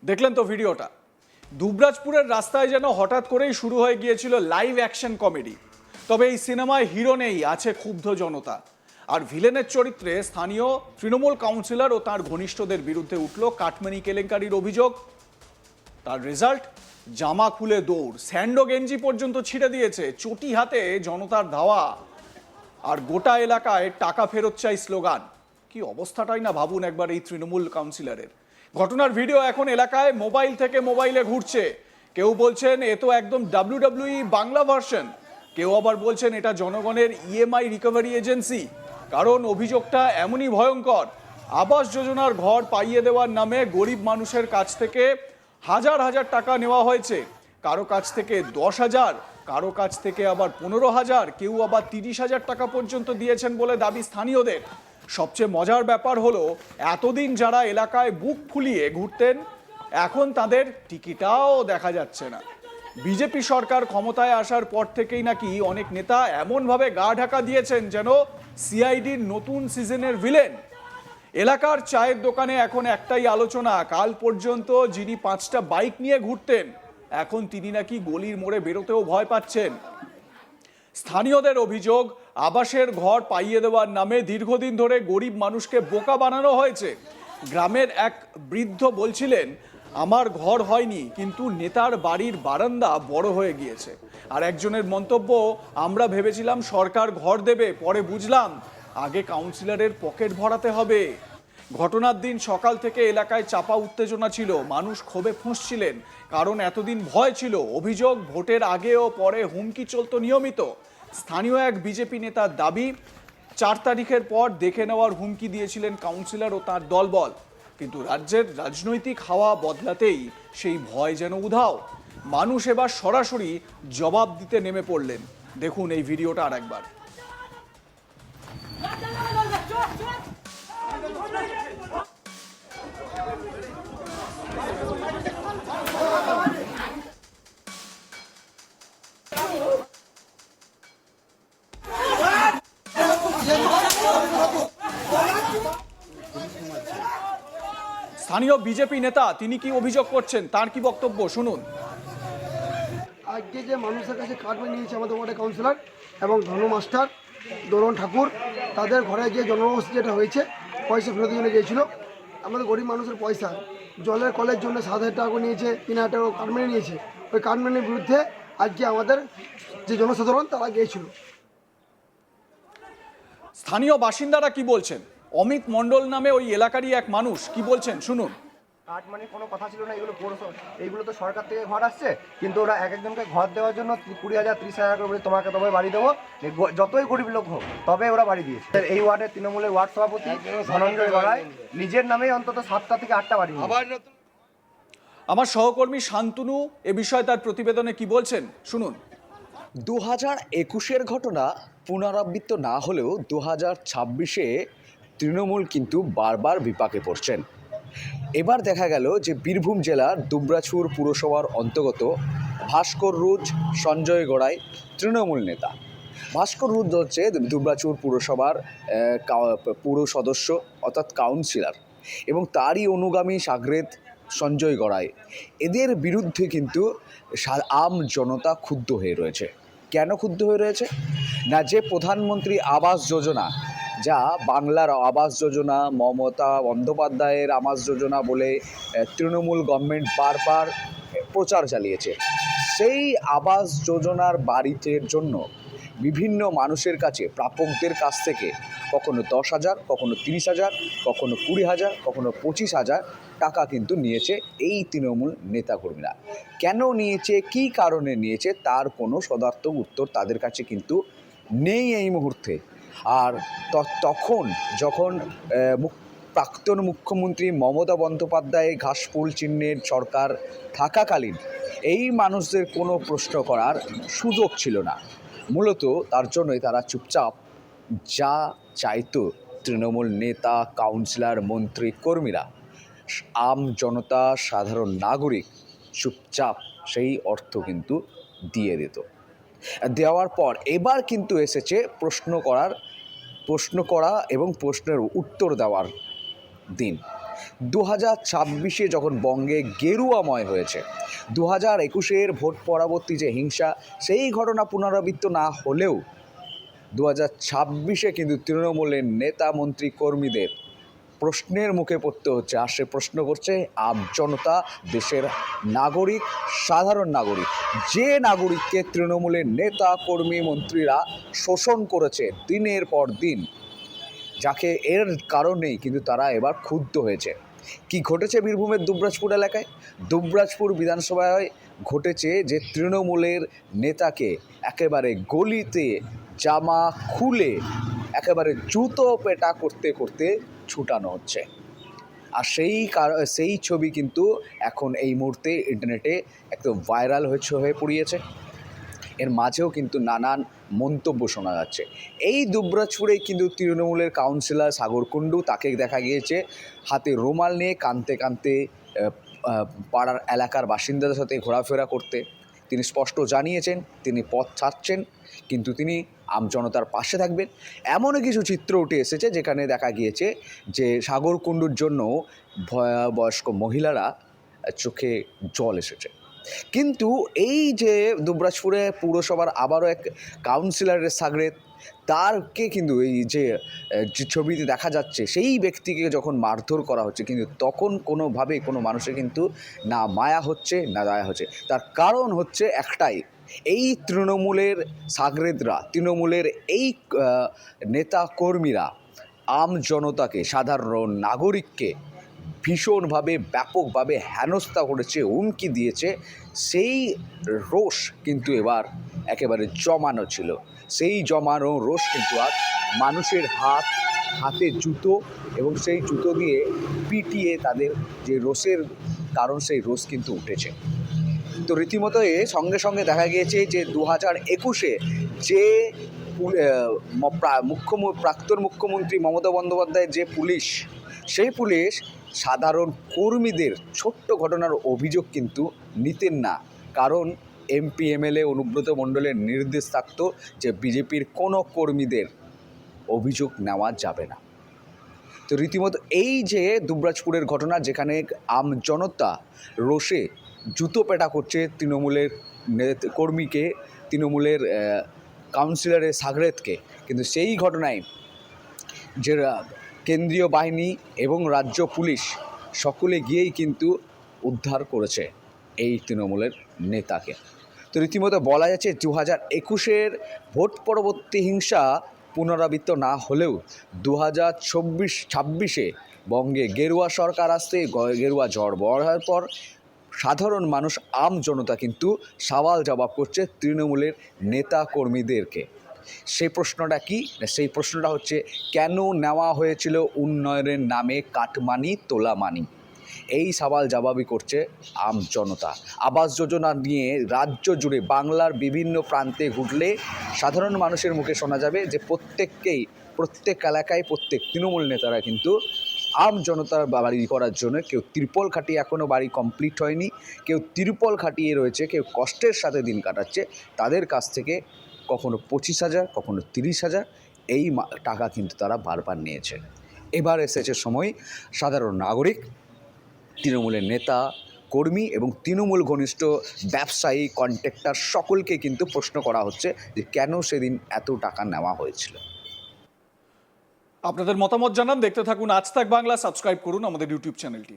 দেখলেন তো ভিডিওটা। দুবরাজপুরের রাস্তায় যেন হঠাৎ করেই শুরু হয়ে গিয়েছিল লাইভ অ্যাকশন কমেডি। তবে এই সিনেমায় হিরো নেই, আছে ক্ষুব্ধ জনতা। আর ভিলেনের চরিত্রে স্থানীয় তৃণমূল কাউন্সিলর ও তার ঘনিষ্ঠদের বিরুদ্ধে উঠল কাটমানি কেলেঙ্কারির অভিযোগ। তার রেজাল্ট, জামা খুলে দৌড়, স্যান্ডো গেঞ্জি পর্যন্ত ছিঁড়ে দিয়েছে, চটি হাতে জনতার ধাওয়া, আর গোটা এলাকায় টাকা ফেরত চাই স্লোগান। কি অবস্থাটাই না ভাবুন একবার এই তৃণমূল কাউন্সিলরের। ঘটনার ভিডিও এখন এলাকায় মোবাইল থেকে মোবাইলে ঘুরছে। কেউ বলছেন এ তো একদম WWE বাংলা ভার্সন, কেউ আবার বলছেন এটা জনগণের EMI রিকভারি এজেন্সি। কারণ অভিযোগটা এমনই ভয়ঙ্কর। আবাস যোজনার ঘর পাইয়ে দেওয়ার নামে গরিব মানুষের কাছ থেকে হাজার হাজার টাকা নেওয়া হয়েছে। কারো কাছ থেকে 10,000, কারো কাছ থেকে আবার 15,000, কেউ আবার 30,000 টাকা পর্যন্ত দিয়েছেন বলে দাবি স্থানীয়দের। সবচেয়ে মজার ব্যাপার হলো, এতদিন যারা এলাকায় বুক ফুলিয়ে ঘুরতেন, এখন তাদের টিকিটাও দেখা যাচ্ছে না। বিজেপি সরকার ক্ষমতায় আসার পর থেকেই নাকি অনেক নেতা এমনভাবে গা ঢাকা দিয়েছেন যেন সিআইডির নতুন সিজনের ভিলেন। এলাকার চায়ের দোকানে এখন একটাই আলোচনা, কাল পর্যন্ত যিনি 5টা বাইক নিয়ে ঘুরতেন, এখন তিনি নাকি গলির মোড়ে বেরোতেও ভয় পাচ্ছেন। স্থানীয়দের অভিযোগ, আবাসের ঘর পাইয়ে দেওয়ার নামে দীর্ঘদিন ধরে গরিব মানুষকে বোকা বানানো হয়েছে। গ্রামের এক বৃদ্ধ বলছিলেন, আমার ঘর হয়নি, কিন্তু নেতার বাড়ির বারান্দা বড় হয়ে গিয়েছে। আর একজনের মন্তব্য, আমরা ভেবেছিলাম সরকার ঘর দেবে, পরে বুঝলাম আগে কাউন্সিলরের পকেট ভরাতে হবে। ঘটনার দিন সকাল থেকে এলাকায় চাপা উত্তেজনা ছিল, মানুষ ক্ষোভে ফুঁসছিলেন, কারণ এতদিন ভয় ছিল। অভিযোগ, ভোটের আগে ও পরে হুমকি চলত নিয়মিত। স্থানীয় এক বিজেপি নেতার দাবি, 4 তারিখের পর দেখে নেওয়ার হুমকি দিয়েছিলেন কাউন্সিলর ও তার দলবল। কিন্তু রাজ্যের রাজনৈতিক হাওয়া বদলাতেই সেই ভয় যেন উধাও। মানুষ এবার সরাসরি জবাব দিতে নেমে পড়লেন। দেখুন এই ভিডিওটা আর একবার। স্থানীয় বিজেপি নেতা, তিনি কি অভিযোগ করছেন, তার কি বক্তব্য শুনুন। আজকে যে মানুষের কাছে কাটমানি নিয়েছে আমাদের ওয়ার্ডের কাউন্সিলর এবং ধনু মাস্টার, দোলন ঠাকুর, তাদের ঘরে যে জনবসতি যেটা হয়েছে, পয়সা ফেরতের জন্য গিয়েছিল। আমাদের গরিব মানুষের পয়সা, জলের কলের জন্য 7,000 টাকা করে নিয়েছে, 3,000 টাকা কাটমানি নিয়েছে। ওই কাটমানির বিরুদ্ধে আজকে আমাদের যে জনসাধারণ তারা গিয়েছিল। স্থানীয় বাসিন্দারা কি বলছেন, অমিত মণ্ডল নামে ওই এলাকারই এক মানুষ কি বলছেন শুনুন। কাটমানির কোনো কথা ছিল না, এইগুলো তো সরকার থেকে ঘর আসছে, কিন্তু ওরা এক একজনকে ঘর দেওয়ার জন্য 20,000 30,000 করে বলে তোমাকে তবে বাড়ি দেবো, যতই গরিব লোক হোক তবে ওরা বাড়ি দিয়েছে। এই ওয়ার্ডের তৃণমূলের ওয়ার্ড সভাপতি ধনঞ্জয় গড়াই নিজের নামেই অন্তত 7টা থেকে 8টা বাড়ি। আমার সহকর্মী শান্তনু এ বিষয়ে তার প্রতিবেদনে কি বলছেন শুনুন। 2021-এর ঘটনা পুনরাবৃত্ত না হলেও 2026-এ তৃণমূল কিন্তু বারবার বিপাকে পড়ছেন। এবার দেখা গেল যে বীরভূম জেলার দুবরাজপুর পুরসভার অন্তর্গত ভাস্কর রুজ সঞ্জয় গড়াই তৃণমূল নেতা। ভাস্কর রুজ হচ্ছে দুবরাজপুর পুরসভার পুর সদস্য অর্থাৎ কাউন্সিলর, এবং তারই অনুগামী সাগরেদ সঞ্জয় গড়াই। এদের বিরুদ্ধে কিন্তু আম জনতা ক্ষুব্ধ হয়ে রয়েছে। কেন ক্ষুব্ধ হয়ে রয়েছে না, যে প্রধানমন্ত্রী আবাস যোজনা, যা বাংলার আবাস যোজনা, মমতা বন্দ্যোপাধ্যায়ের আবাস যোজনা বলে তৃণমূল গভর্নমেন্ট বারবার প্রচার চালিয়েছে। সেই আবাস যোজনার বাড়ির জন্য বিভিন্ন মানুষের কাছে, প্রাপকদের কাছ থেকে কখনো 10,000, কখনো 30,000, কখনো 20,000, কখনো 25,000 টাকা কিন্তু নিয়েছে এই তৃণমূল নেতাকর্মীরা। কেন নিয়েছে, কী কারণে নিয়েছে, তার কোনো সদার্থক উত্তর তাদের কাছে কিন্তু নেই এই মুহূর্তে। আর তখন যখন প্রাক্তন মুখ্যমন্ত্রী মমতা বন্দ্যোপাধ্যায় ঘাসফুল চিহ্নের সরকার থাকাকালীন এই মানুষদের কোনো প্রশ্ন করার সুযোগ ছিল না। মূলত তার জন্যই তারা চুপচাপ যা চাইতো তৃণমূল নেতা, কাউন্সিলর, মন্ত্রী, কর্মীরা, আম জনতা, সাধারণ নাগরিক চুপচাপ সেই অর্থ কিন্তু দিয়ে দিত। দেওয়ার পর এবার কিন্তু এসেছে প্রশ্ন করা এবং প্রশ্নের উত্তর দেওয়ার দিন। 2026-এ যখন বঙ্গে গেরুয়াময় হয়েছে, 2021-এর ভোট পরবর্তী যে হিংসা, সেই ঘটনা পুনরাবৃত্ত না হলেও 2026-এ কিন্তু তৃণমূলের নেতা, মন্ত্রী, কর্মীদের প্রশ্নের মুখে পড়তে হচ্ছে। আর সে প্রশ্ন করছে আম জনতা, দেশের নাগরিক, সাধারণ নাগরিক, যে নাগরিককে তৃণমূলের নেতা, কর্মী, মন্ত্রীরা শোষণ করেছে দিনের পর দিন, যাকে এর কারণেই কিন্তু তারা এবার ক্ষুব্ধ হয়েছে। কি ঘটেছে বীরভূমের দুবরাজপুর এলাকায়? দুবরাজপুর বিধানসভায় ঘটেছে যে তৃণমূলের নেতাকে একেবারে গলিতে জামা খুলে একেবারে জুতো পেটা করতে করতে ছুটানো হচ্ছে। আর সেই ছবি কিন্তু এখন এই মুহূর্তে ইন্টারনেটে একদম ভাইরাল হয়ে পড়িয়েছে। এর মাঝেও কিন্তু নানান মন্তব্য শোনা যাচ্ছে। এই দুবরাজপুরেই কিন্তু তৃণমূলের কাউন্সিলর সাগর কুণ্ডু, তাকে দেখা গিয়েছে হাতে রুমাল নিয়ে কাঁদতে কাঁদতে পাড়ার এলাকার বাসিন্দাদের সাথে ঘোরাফেরা করতে। তিনি স্পষ্ট জানিয়েছেন তিনি পথ ছাড়ছেন, কিন্তু তিনি আমজনতার পাশে থাকবেন। এমনও কিছু চিত্র উঠে এসেছে যেখানে দেখা গিয়েছে যে সাগর কুণ্ডুর জন্য বয়স্ক মহিলারা চোখে জল এসেছে। কিন্তু এই যে দুবরাজপুরে পুরসভার আবারও এক কাউন্সিলরের সাগরেদ, তারকে কিন্তু এই যে ছবিতে দেখা যাচ্ছে সেই ব্যক্তিকে যখন মারধর করা হচ্ছে, কিন্তু তখন কোনোভাবেই কোনো মানুষের কিন্তু না মায়া হচ্ছে না দয়া হচ্ছে। তার কারণ হচ্ছে একটাই, এই তৃণমূলের সাগরেদরা, তৃণমূলের এই নেতা কর্মীরা আম জনতাকে, সাধারণ নাগরিককে ভীষণভাবে, ব্যাপকভাবে হেনস্থা করেছে, হুমকি দিয়েছে। সেই রোষ কিন্তু এবার একেবারে জমানো ছিল। সেই জমানো রোষ কিন্তু আর মানুষের হাতে জুতো এবং সেই জুতো দিয়ে পিটিয়ে তাদের যে রোষের কারণ, সেই রোষ কিন্তু উঠেছে। তো রীতিমতো সঙ্গে সঙ্গে দেখা গিয়েছে যে 2021-এ যে প্রাক্তন মুখ্যমন্ত্রী মমতা বন্দ্যোপাধ্যায়ের যে পুলিশ, সেই পুলিশ সাধারণ কর্মীদের ছোট্ট ঘটনার অভিযোগ কিন্তু নিতেন না। কারণ এমপি এমএলএ অনুব্রত মণ্ডলের নির্দেশ থাকতো যে বিজেপির কোনো কর্মীদের অভিযোগ নেওয়া যাবে না। তো রীতিমতো এই যে দুবরাজপুরের ঘটনা, যেখানে আম জনতা রোষে জুতো পেটা করছে তৃণমূলের কর্মীকে, তৃণমূলের কাউন্সিলরের সাগরেদকে, কিন্তু সেই ঘটনায় যে কেন্দ্রীয় বাহিনী এবং রাজ্য পুলিশ সকলে গিয়েই কিন্তু উদ্ধার করেছে এই তৃণমূলের নেতাকে। তো রীতিমতো বলা যাচ্ছে 2021-এর ভোট পরবর্তী হিংসা পুনরাবৃত্ত না হলেও 2026-এ বঙ্গে গেরুয়া সরকার আসতে, গেরুয়া ঝড় বড় হওয়ার পর সাধারণ মানুষ, আম জনতা কিন্তু সওয়াল জবাব করছে তৃণমূলের নেতা কর্মীদেরকে। সেই প্রশ্নটা কি? সেই প্রশ্নটা হচ্ছে, কেন নেওয়া হয়েছিল উন্নয়নের নামে কাটমানি, তোলামানি? এই সওয়াল জবাবই করছে আম জনতা। আবাস যোজনা নিয়ে রাজ্য জুড়ে বাংলার বিভিন্ন প্রান্তে ঘুরলে সাধারণ মানুষের মুখে শোনা যাবে যে প্রত্যেক এলাকায় প্রত্যেক তৃণমূল নেতারা কিন্তু আম জনতার বাড়ি করার জন্য, কেউ তিরপল খাটিয়ে এখনও বাড়ি কমপ্লিট হয়নি, কেউ তিরপল খাটিয়ে রয়েছে, কেউ কষ্টের সাথে দিন কাটাচ্ছে, তাদের কাছ থেকে কখনো 25,000, কখনো 30,000 এই টাকা কিন্তু তারা বারবার নিয়েছে। এবার এসেছে সময় সাধারণ নাগরিক, তৃণমূলের নেতা কর্মী এবং তৃণমূল ঘনিষ্ঠ ব্যবসায়ী, কন্ট্রাক্টর সকলকে কিন্তু প্রশ্ন করা হচ্ছে যে কেন সেদিন এত টাকা নেওয়া হয়েছিল। আপনাদের মতামত জানান, দেখতে থাকুন আজ তাক বাংলা, সাবস্ক্রাইব করুন আমাদের ইউটিউব চ্যানেলটি।